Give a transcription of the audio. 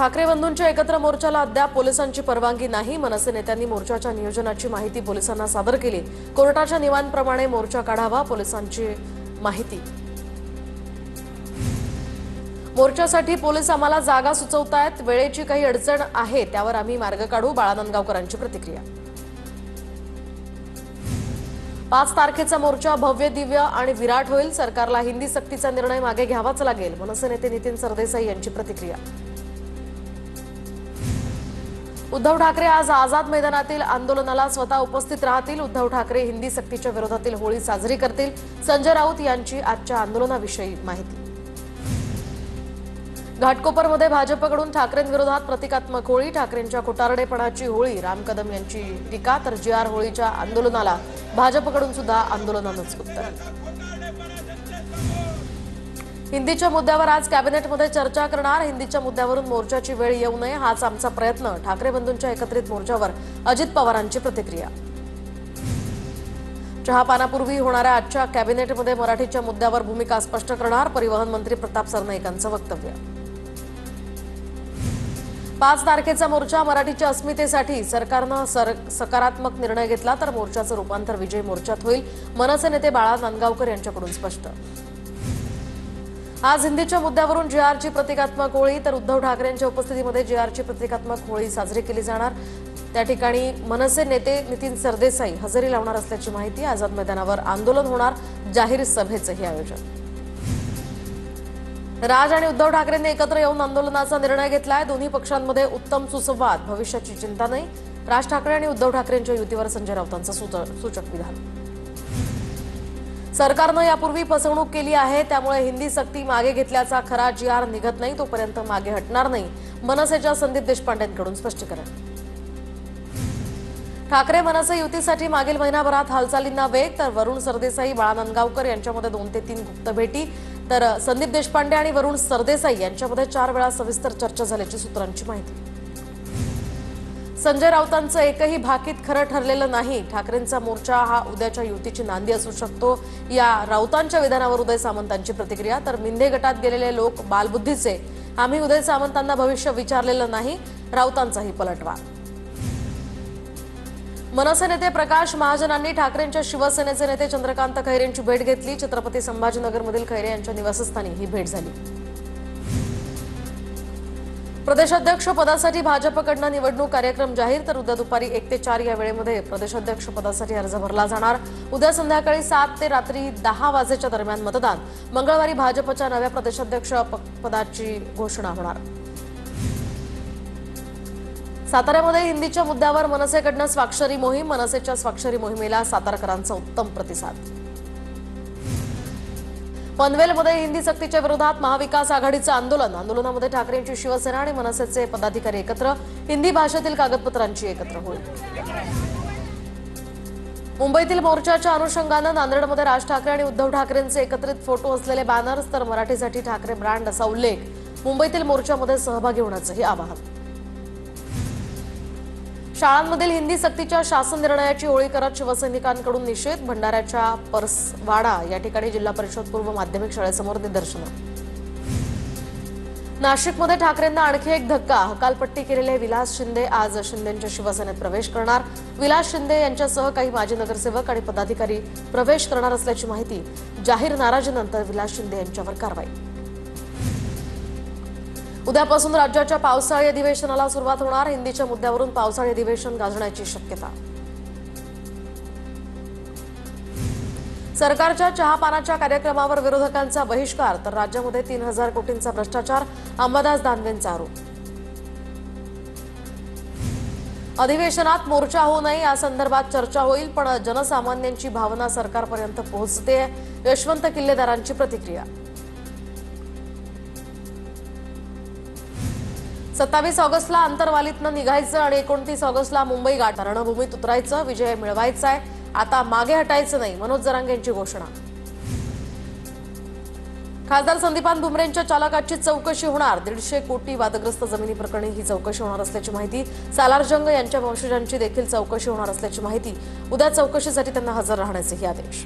ठाकरे बंधूंच्या एकत्र मोर्चाला अद्याप पोलिसांची परवानगी नाही। मनसे नेत्यांनी मोर्चाच्या नियोजनाची माहिती पोलिसांना सादर केली। कोर्टाच्या नियमांप्रमाणे मोर्चा काढावा, पोलिसांची माहिती। मोर्चासाठी पोलीस आम्हाला जागा सुचवतायत, वेळेची काही अडचण आहे त्यावर आम्ही मार्ग काढू, बाळा नांदगावकरांची प्रतिक्रिया। 5 तारखेचा मोर्चा भव्य, दिव्य आणि विराट होईल। सरकारला हिंदी सक्तीचा निर्णय मागे घ्यावाच लागेल, मनसे नेते नितीन सरदेसाई यांची प्रतिक्रिया। उद्धव ठाकरे आज आझाद मैदानातील आंदोलनाला स्वतः उपस्थित राहतील। उद्धव ठाकरे हिंदी सक्तीच्या विरोधातील होळी साजरी करतील। संजय राऊत यांची आजच्या आंदोलनाविषयी माहिती। घाटकोपरमध्ये भाजपकडून ठाकरेंविरोधात प्रतिकात्मक होळी, ठाकरेंच्या खोटारडेपणाची होळी, राम कदम यांची टीका, तर जी.आर. होळीच्या आंदोलनाला भाजपकडून सुद्धा आंदोलनानंच उत्तर। हिंदीच्या मुद्द्यावर आज कॅबिनेटमध्ये चर्चा करणार। हिंदीच्या मुद्द्यावरून मोर्चाची वेळ येऊ नये हाच आमचा प्रयत्न, ठाकरे बंधूंच्या एकत्रित मोर्चावर अजित पवारांची प्रतिक्रिया। चहापानापूर्वी होणाऱ्या आजच्या कॅबिनेटमध्ये मराठीच्या मुद्द्यावर भूमिका स्पष्ट करणार, परिवहन मंत्री प्रताप सरनाईकांचं वक्तव्य। 5 तारखेचा मोर्चा मराठीच्या अस्मितेसाठी, सरकारनं सकारात्मक निर्णय घेतला तर मोर्चाचं रूपांतर विजय मोर्चात होईल, मनसे नेते बाळा नांदगावकर यांच्याकडून स्पष्ट। आज हिंदीच्या मुद्द्यावरून जी.आरची प्रतिकात्मक होळी, तर उद्धव ठाकरेंच्या उपस्थितीमध्ये जी.आरची प्रतिकात्मक होळी साजरी केली जाणार। त्या ठिकाणी मनसे नेते नितीन सरदेसाई हजेरी लावणार असल्याची माहिती। आझाद मैदानावर आंदोलन होणार, जाहीर सभेचंही आयोजन। राज आणि उद्धव ठाकरेंनी एकत्र येऊन आंदोलनाचा निर्णय घेतलाय। दोन्ही पक्षांमध्ये उत्तम सुसंवाद, भविष्याची चिंता नाही। राज ठाकरे आणि उद्धव ठाकरेंच्या युतीवर संजय राऊतांचं सूचक विधान। सरकारनं यापूर्वी फसवणूक केली आहे, त्यामुळे हिंदी सक्ती मागे घेतल्याचा खरा जी.आर. निघत नाही तोपर्यंत मागे हटणार नाही, मनसेच्या संदीप देशपांडेंकडून स्पष्टीकरण। ठाकरे मनसे युतीसाठी मागील महिनाभरात हालचालींना वेग, तर वरुण सरदेसाई बाळा नांदगावकर यांच्यामध्ये 2 ते 3 गुप्त भेटी, तर संदीप देशपांडे आणि वरुण सरदेसाई यांच्यामध्ये 4 वेळा सविस्तर चर्चा झाल्याची सूत्रांची माहिती। संजय राऊतांचं एकही भाकीत खरं ठरलेलं नाही, ठाकरेंचा मोर्चा हा उद्याच्या युतीची नांदी असू शकतो, या राऊतांच्या विधानावर उदय सामंतांची प्रतिक्रिया। तर मिंधे गटात गेलेले लोक बालबुद्धीचे, आम्ही उदय सामंतांना भविष्य विचारलेलं नाही, राऊतांचाही पलटवार। मनसे नेते प्रकाश महाजनांनी ठाकरेंच्या शिवसेनेचे नेते चंद्रकांत खैरेंची भेट घेतली। छत्रपती संभाजीनगरमधील खैरे यांच्या निवासस्थानी ही भेट झाली। प्रदेशाध्यक्ष पदासाठी भाजपकडून निवडणूक कार्यक्रम जाहीर, तर उद्या दुपारी 1 ते 4 या वेळेमध्ये प्रदेशाध्यक्ष पदासाठी अर्ज भरला जाणार। उद्या संध्याकाळी 7 ते रात्री 10 वाजेच्या दरम्यान मतदान। मंगळवारी भाजपच्या नव्या प्रदेशाध्यक्ष पदाची घोषणा होणार। साताऱ्यामध्ये हिंदीच्या मुद्द्यावर मनसेकडून स्वाक्षरी मोहीम, मनसेच्या स्वाक्षरी मोहिमेला सातारकरांचा उत्तम प्रतिसाद। पनवेलमध्ये हिंदी सक्तीच्या विरोधात महाविकास आघाडीचं आंदोलन, आंदोलनामध्ये ठाकरेंची शिवसेना आणि मनसेचे पदाधिकारी एकत्र, हिंदी भाषेतील कागदपत्रांची एकत्र होईल। मुंबईतील मोर्चाच्या अनुषंगानं नांदेडमध्ये राज ठाकरे आणि उद्धव ठाकरेंचे एकत्रित फोटो असलेले बॅनर्स, तर मराठीसाठी ठाकरे ब्रँड असा उल्लेख, मुंबईतील मोर्चामध्ये सहभागी होण्याचंही आवाहन। शाळांमधील हिंदी सक्तीच्या शासन निर्णयाची होळी करत शिवसैनिकांकडून निषेध, भंडाऱ्याच्या परसवाडा या ठिकाणी जिल्हा परिषद पूर्व माध्यमिक शाळेसमोर निदर्शनं। नाशिकमध्ये ठाकरेंना आणखी एक धक्का, हकालपट्टी केलेले विलास शिंदे आज शिंदेंच्या शिवसेनेत प्रवेश करणार। विलास शिंदे यांच्यासह काही माजी नगरसेवक आणि पदाधिकारी प्रवेश करणार असल्याची माहिती। जाहीर नाराजीनंतर विलास शिंदे यांच्यावर कारवाई। उद्यापासून राज्याच्या पावसाळी अधिवेशनाला सुरुवात होणार, हिंदीच्या मुद्द्यावरून पावसाळी अधिवेशन गाजण्याची शक्यता। सरकारच्या चहापानाच्या कार्यक्रमावर विरोधकांचा बहिष्कार, तर राज्यामध्ये 3000 कोटींचा भ्रष्टाचार, अंबादास दानवेंचा आरोप। अधिवेशनात मोर्चा होऊ नये या संदर्भात चर्चा होईल, पण जनसामान्यांची भावना सरकारपर्यंत पोहोचते, यशवंत किल्लेदारांची प्रतिक्रिया। 27 ऑगस्टला अंतरवालीतनं निघायचं आणि 29 ऑगस्टला मुंबई गाठ रणभूमीत उतरायचं, विजय मिळवायचाय, आता मागे हटायचं नाही, मनोज जरांगे यांची घोषणा। खासदार संदीपान भुमरेंच्या चालकाची चौकशी होणार, 150 कोटी वादग्रस्त जमिनी प्रकरणी ही चौकशी होणार असल्याची माहिती। सालारजंग यांच्या वंशजांची देखील चौकशी होणार असल्याची माहिती। उद्या चौकशीसाठी त्यांना हजर राहण्याचेही आदेश।